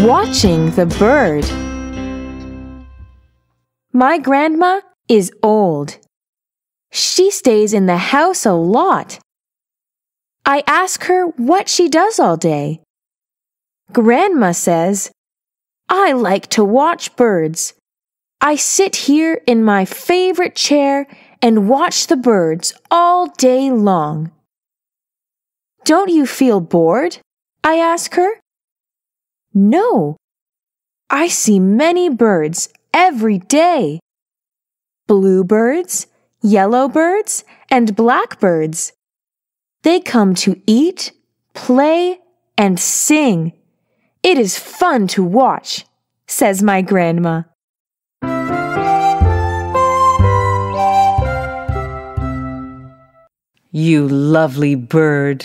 watching the bird. My grandma is old. She stays in the house a lot. I ask her what she does all day. Grandma says, "I like to watch birds. I sit here in my favorite chair and watch the birds all day long." "Don't you feel bored?" I ask her. "No, I see many birds every day. Bluebirds, yellowbirds, and blackbirds. They come to eat, play, and sing. It is fun to watch," says my grandma. You lovely bird.